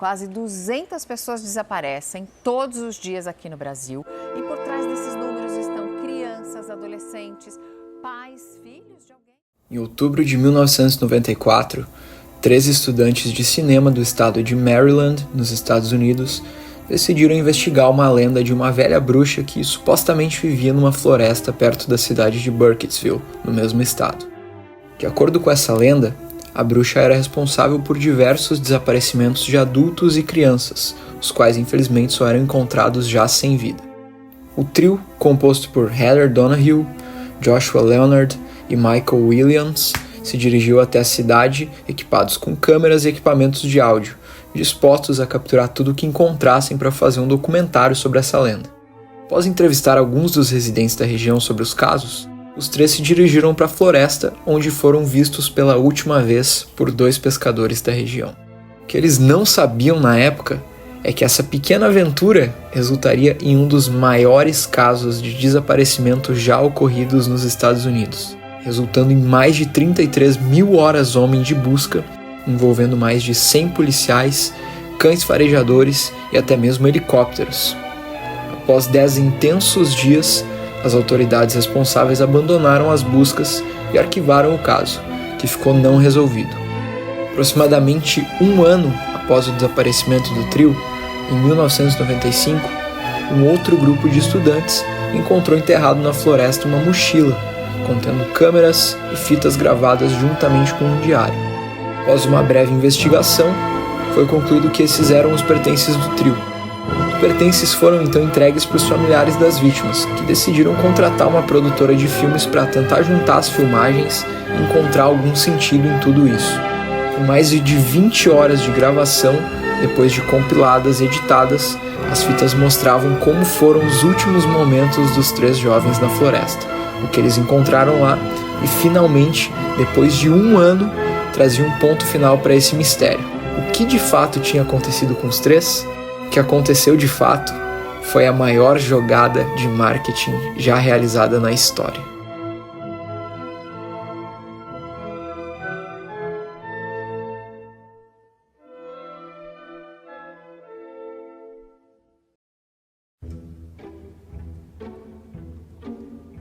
Quase 200 pessoas desaparecem todos os dias aqui no Brasil. E por trás desses números estão crianças, adolescentes, pais, filhos de alguém. Em outubro de 1994, 13 estudantes de cinema do estado de Maryland, nos Estados Unidos, decidiram investigar uma lenda de uma velha bruxa que supostamente vivia numa floresta perto da cidade de Burkittsville, no mesmo estado. De acordo com essa lenda, a bruxa era responsável por diversos desaparecimentos de adultos e crianças, os quais infelizmente só eram encontrados já sem vida. O trio, composto por Heather Donahue, Joshua Leonard e Michael Williams, se dirigiu até a cidade equipados com câmeras e equipamentos de áudio, dispostos a capturar tudo o que encontrassem para fazer um documentário sobre essa lenda. Após entrevistar alguns dos residentes da região sobre os casos, os três se dirigiram para a floresta, onde foram vistos pela última vez por 2 pescadores da região. O que eles não sabiam na época é que essa pequena aventura resultaria em um dos maiores casos de desaparecimento já ocorridos nos Estados Unidos, resultando em mais de 33 mil horas homem de busca, envolvendo mais de 100 policiais, cães farejadores e até mesmo helicópteros. Após 10 intensos dias, as autoridades responsáveis abandonaram as buscas e arquivaram o caso, que ficou não resolvido. Aproximadamente um ano após o desaparecimento do trio, em 1995, um outro grupo de estudantes encontrou enterrado na floresta uma mochila, contendo câmeras e fitas gravadas juntamente com um diário. Após uma breve investigação, foi concluído que esses eram os pertences do trio. Os pertences foram então entregues para os familiares das vítimas, que decidiram contratar uma produtora de filmes para tentar juntar as filmagens e encontrar algum sentido em tudo isso. Com mais de 20 horas de gravação, depois de compiladas e editadas, as fitas mostravam como foram os últimos momentos dos 3 jovens na floresta, o que eles encontraram lá e finalmente, depois de um ano, trazia um ponto final para esse mistério. O que de fato tinha acontecido com os 3? O que aconteceu de fato foi a maior jogada de marketing já realizada na história.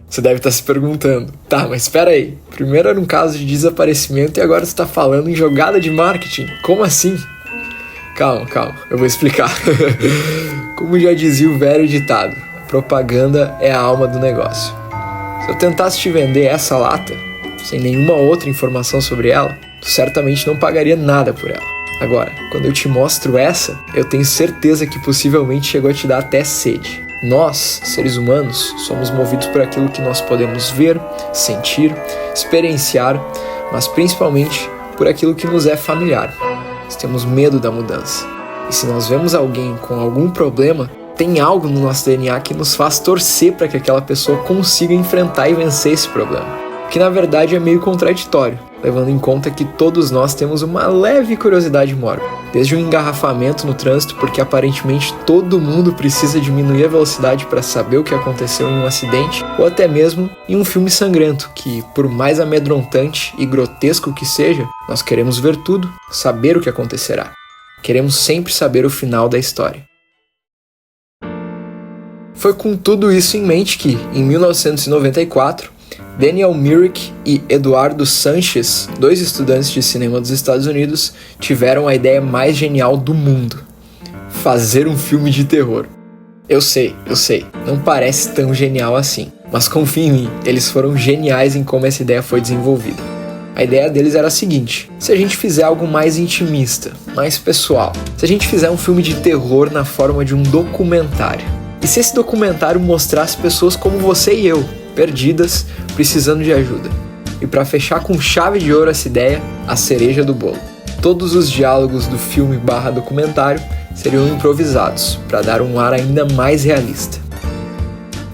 Você deve estar se perguntando, tá, mas espera aí, primeiro era um caso de desaparecimento e agora você está falando em jogada de marketing? Como assim? Calma, eu vou explicar. Como já dizia o velho ditado, a propaganda é a alma do negócio. Se eu tentasse te vender essa lata, sem nenhuma outra informação sobre ela, tu certamente não pagaria nada por ela. Agora, quando eu te mostro essa, eu tenho certeza que possivelmente chegou a te dar até sede. Nós, seres humanos, somos movidos por aquilo que nós podemos ver, sentir, experienciar, mas principalmente por aquilo que nos é familiar. Nós temos medo da mudança. E se nós vemos alguém com algum problema, tem algo no nosso DNA que nos faz torcer para que aquela pessoa consiga enfrentar e vencer esse problema. Que na verdade é meio contraditório, levando em conta que todos nós temos uma leve curiosidade mórbida. Desde um engarrafamento no trânsito, porque aparentemente todo mundo precisa diminuir a velocidade para saber o que aconteceu em um acidente, ou até mesmo em um filme sangrento, que por mais amedrontante e grotesco que seja, nós queremos ver tudo, saber o que acontecerá. Queremos sempre saber o final da história. Foi com tudo isso em mente que, em 1994, Daniel Myrick e Eduardo Sanchez, 2 estudantes de cinema dos Estados Unidos, tiveram a ideia mais genial do mundo: fazer um filme de terror. Eu sei, não parece tão genial assim, mas confia em mim, eles foram geniais em como essa ideia foi desenvolvida. A ideia deles era a seguinte: se a gente fizer algo mais intimista, mais pessoal, se a gente fizer um filme de terror na forma de um documentário, e se esse documentário mostrasse pessoas como você e eu, perdidas, precisando de ajuda. E para fechar com chave de ouro essa ideia, a cereja do bolo. Todos os diálogos do filme/documentário seriam improvisados, para dar um ar ainda mais realista.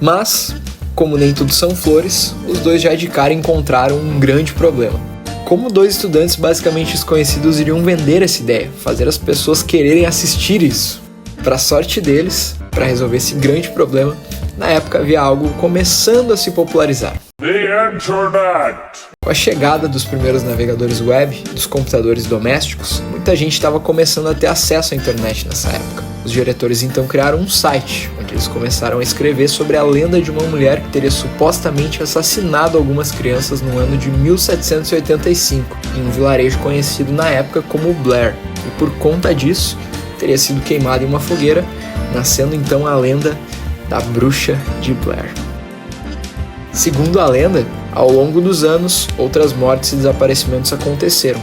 Mas, como nem tudo são flores, os 2 já de cara encontraram um grande problema. Como 2 estudantes basicamente desconhecidos iriam vender essa ideia, fazer as pessoas quererem assistir isso? Para sorte deles, para resolver esse grande problema, na época havia algo começando a se popularizar. The Internet! Com a chegada dos primeiros navegadores web, dos computadores domésticos, muita gente estava começando a ter acesso à internet nessa época. Os diretores então criaram um site, onde eles começaram a escrever sobre a lenda de uma mulher que teria supostamente assassinado algumas crianças no ano de 1785, em um vilarejo conhecido na época como Blair, e por conta disso, teria sido queimada em uma fogueira, nascendo então a lenda da Bruxa de Blair. Segundo a lenda, ao longo dos anos, outras mortes e desaparecimentos aconteceram,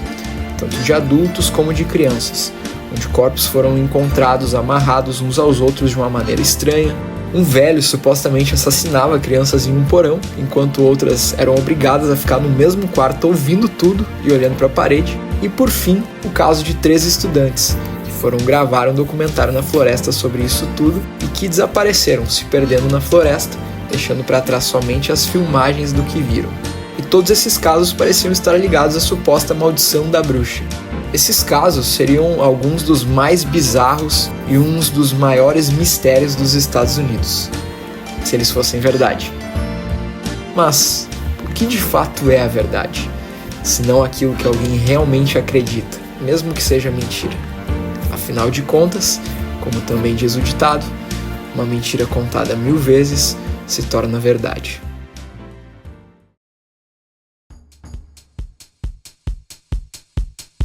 tanto de adultos como de crianças, onde corpos foram encontrados amarrados uns aos outros de uma maneira estranha. Um velho supostamente assassinava crianças em um porão, enquanto outras eram obrigadas a ficar no mesmo quarto ouvindo tudo e olhando para a parede. E por fim, o caso de 3 estudantes, que foram gravar um documentário na floresta sobre isso tudo e que desapareceram, se perdendo na floresta, deixando para trás somente as filmagens do que viram. E todos esses casos pareciam estar ligados à suposta maldição da bruxa. Esses casos seriam alguns dos mais bizarros e uns dos maiores mistérios dos Estados Unidos, se eles fossem verdade. Mas o que de fato é a verdade, se não aquilo que alguém realmente acredita, mesmo que seja mentira? Afinal de contas, como também diz o ditado, uma mentira contada 1000 vezes se torna verdade.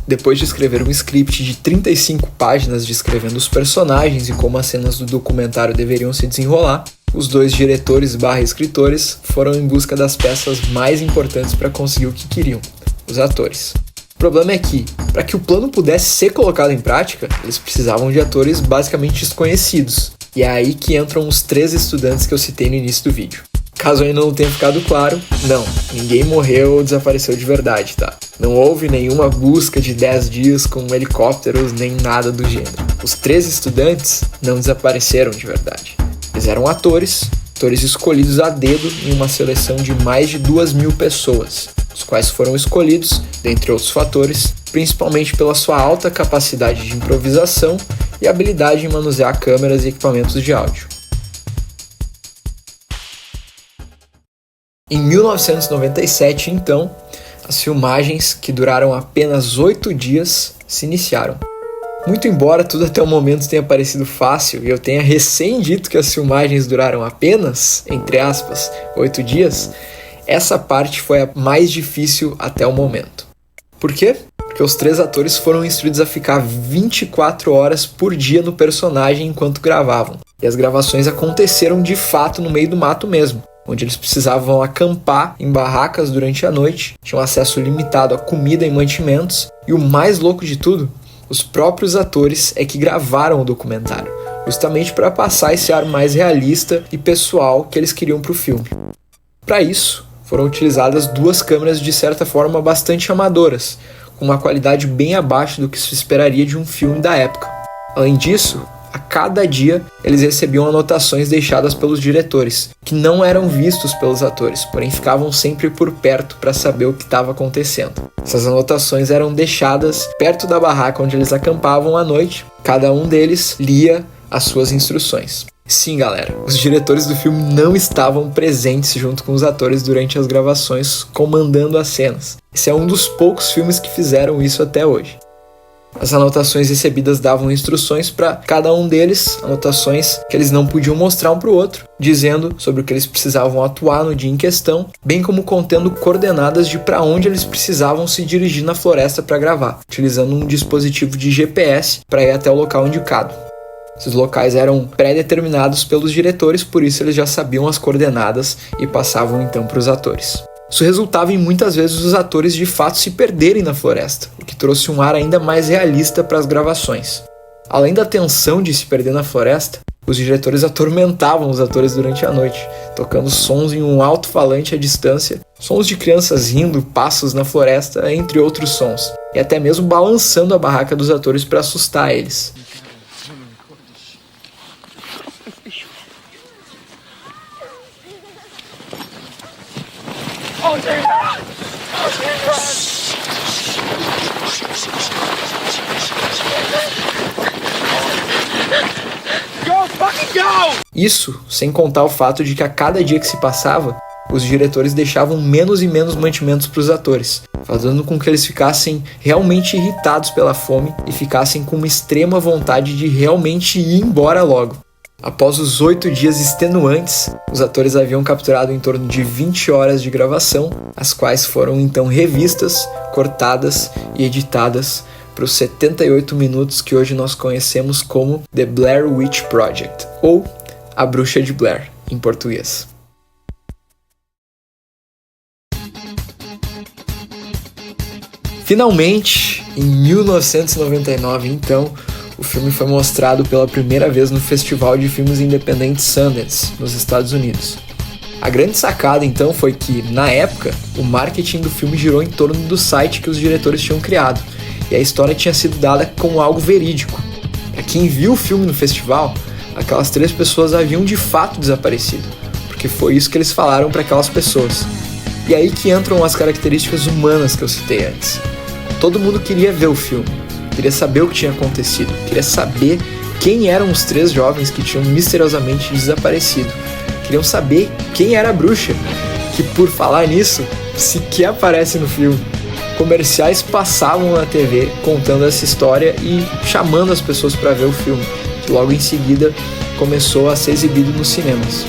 Depois de escrever um script de 35 páginas descrevendo os personagens e como as cenas do documentário deveriam se desenrolar, os 2 diretores/escritores foram em busca das peças mais importantes para conseguir o que queriam, os atores. O problema é que, para que o plano pudesse ser colocado em prática, eles precisavam de atores basicamente desconhecidos, e é aí que entram os 3 estudantes que eu citei no início do vídeo. Caso ainda não tenha ficado claro, não, ninguém morreu ou desapareceu de verdade, tá? Não houve nenhuma busca de 10 dias com helicópteros nem nada do gênero. Os 3 estudantes não desapareceram de verdade. Eles eram atores escolhidos a dedo em uma seleção de mais de 2.000 pessoas, os quais foram escolhidos, dentre outros fatores, principalmente pela sua alta capacidade de improvisação e habilidade em manusear câmeras e equipamentos de áudio. Em 1997, então, as filmagens, que duraram apenas 8 dias, se iniciaram. Muito embora tudo até o momento tenha parecido fácil e eu tenha recém dito que as filmagens duraram apenas, entre aspas, 8 dias, essa parte foi a mais difícil até o momento. Por quê? Porque os 3 atores foram instruídos a ficar 24 horas por dia no personagem enquanto gravavam. E as gravações aconteceram de fato no meio do mato mesmo, onde eles precisavam acampar em barracas durante a noite, tinham acesso limitado a comida e mantimentos, e o mais louco de tudo, os próprios atores é que gravaram o documentário, justamente para passar esse ar mais realista e pessoal que eles queriam para o filme. Para isso, foram utilizadas 2 câmeras de certa forma bastante amadoras, com uma qualidade bem abaixo do que se esperaria de um filme da época. Além disso, a cada dia eles recebiam anotações deixadas pelos diretores, que não eram vistos pelos atores, porém ficavam sempre por perto para saber o que estava acontecendo. Essas anotações eram deixadas perto da barraca onde eles acampavam à noite, cada um deles lia as suas instruções. Sim, galera, os diretores do filme não estavam presentes junto com os atores durante as gravações, comandando as cenas. Esse é um dos poucos filmes que fizeram isso até hoje. As anotações recebidas davam instruções para cada um deles, anotações que eles não podiam mostrar um para o outro, dizendo sobre o que eles precisavam atuar no dia em questão, bem como contendo coordenadas de para onde eles precisavam se dirigir na floresta para gravar, utilizando um dispositivo de GPS para ir até o local indicado. Esses locais eram pré-determinados pelos diretores, por isso eles já sabiam as coordenadas e passavam então para os atores. Isso resultava em muitas vezes os atores de fato se perderem na floresta, o que trouxe um ar ainda mais realista para as gravações. Além da tensão de se perder na floresta, os diretores atormentavam os atores durante a noite, tocando sons em um alto-falante à distância, sons de crianças rindo, passos na floresta, entre outros sons, e até mesmo balançando a barraca dos atores para assustar eles. Isso sem contar o fato de que a cada dia que se passava, os diretores deixavam menos e menos mantimentos para os atores, fazendo com que eles ficassem realmente irritados pela fome e ficassem com uma extrema vontade de realmente ir embora logo. Após os 8 dias extenuantes, os atores haviam capturado em torno de 20 horas de gravação, as quais foram então revistas, cortadas e editadas para os 78 minutos que hoje nós conhecemos como The Blair Witch Project, ou A Bruxa de Blair, em português. Finalmente, em 1999, então, o filme foi mostrado pela primeira vez no Festival de Filmes Independentes Sundance, nos Estados Unidos. A grande sacada, então, foi que, na época, o marketing do filme girou em torno do site que os diretores tinham criado, e a história tinha sido dada como algo verídico. Para quem viu o filme no festival, aquelas 3 pessoas haviam de fato desaparecido, porque foi isso que eles falaram para aquelas pessoas. E aí que entram as características humanas que eu citei antes. Todo mundo queria ver o filme, queria saber o que tinha acontecido, queria saber quem eram os 3 jovens que tinham misteriosamente desaparecido. Queriam saber quem era a bruxa, que por falar nisso, sequer aparece no filme. Comerciais passavam na TV contando essa história e chamando as pessoas para ver o filme, que logo em seguida começou a ser exibido nos cinemas.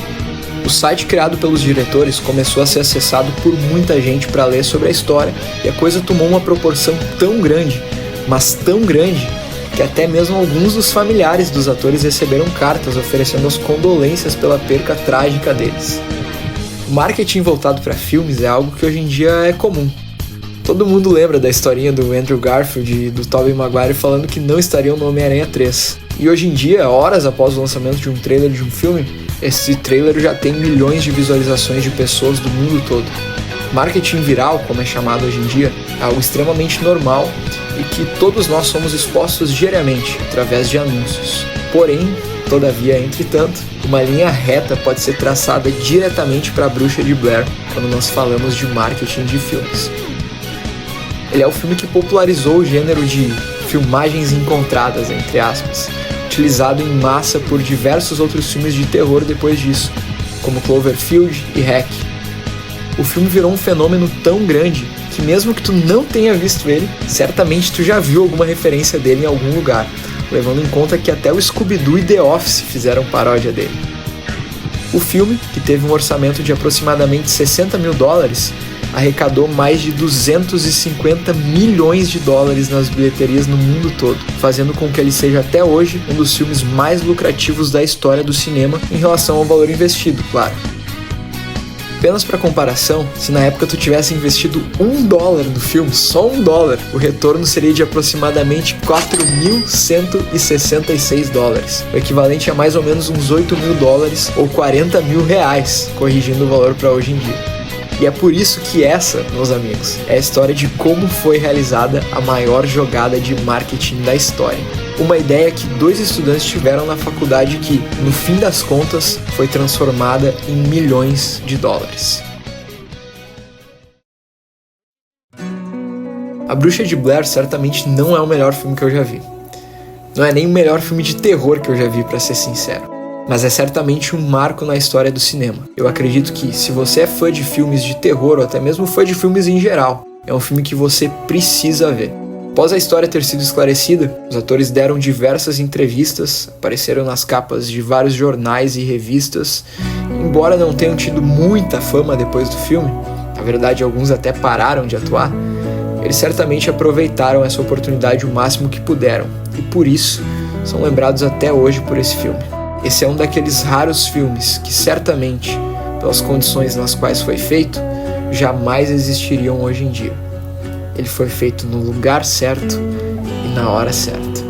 O site criado pelos diretores começou a ser acessado por muita gente para ler sobre a história e a coisa tomou uma proporção tão grande, mas tão grande, que até mesmo alguns dos familiares dos atores receberam cartas oferecendo as condolências pela perca trágica deles. O marketing voltado para filmes é algo que hoje em dia é comum. Todo mundo lembra da historinha do Andrew Garfield e do Tobey Maguire falando que não estariam no Homem-Aranha 3. E hoje em dia, horas após o lançamento de um trailer de um filme, esse trailer já tem milhões de visualizações de pessoas do mundo todo. Marketing viral, como é chamado hoje em dia, é algo extremamente normal e que todos nós somos expostos diariamente através de anúncios. Porém, todavia, entretanto, uma linha reta pode ser traçada diretamente para a Bruxa de Blair quando nós falamos de marketing de filmes. Ele é o filme que popularizou o gênero de filmagens encontradas, entre aspas, utilizado em massa por diversos outros filmes de terror depois disso, como Cloverfield e Hack. O filme virou um fenômeno tão grande que mesmo que tu não tenha visto ele, certamente tu já viu alguma referência dele em algum lugar, levando em conta que até o Scooby-Doo e The Office fizeram paródia dele. O filme, que teve um orçamento de aproximadamente $60 mil, arrecadou mais de 250 milhões de dólares nas bilheterias no mundo todo, fazendo com que ele seja até hoje um dos filmes mais lucrativos da história do cinema em relação ao valor investido, claro. Apenas para comparação, se na época tu tivesse investido $1 no filme, só $1, o retorno seria de aproximadamente $4.166, o equivalente a mais ou menos uns $8 mil ou R$40 mil, corrigindo o valor para hoje em dia. E é por isso que essa, meus amigos, é a história de como foi realizada a maior jogada de marketing da história. Uma ideia que 2 estudantes tiveram na faculdade que, no fim das contas, foi transformada em milhões de dólares. A Bruxa de Blair certamente não é o melhor filme que eu já vi. Não é nem o melhor filme de terror que eu já vi, para ser sincero. Mas é certamente um marco na história do cinema. Eu acredito que, se você é fã de filmes de terror, ou até mesmo fã de filmes em geral, é um filme que você precisa ver. Após a história ter sido esclarecida, os atores deram diversas entrevistas, apareceram nas capas de vários jornais e revistas. Embora não tenham tido muita fama depois do filme, na verdade alguns até pararam de atuar, eles certamente aproveitaram essa oportunidade o máximo que puderam, e por isso são lembrados até hoje por esse filme. Esse é um daqueles raros filmes que certamente, pelas condições nas quais foi feito, jamais existiriam hoje em dia. Ele foi feito no lugar certo e na hora certa.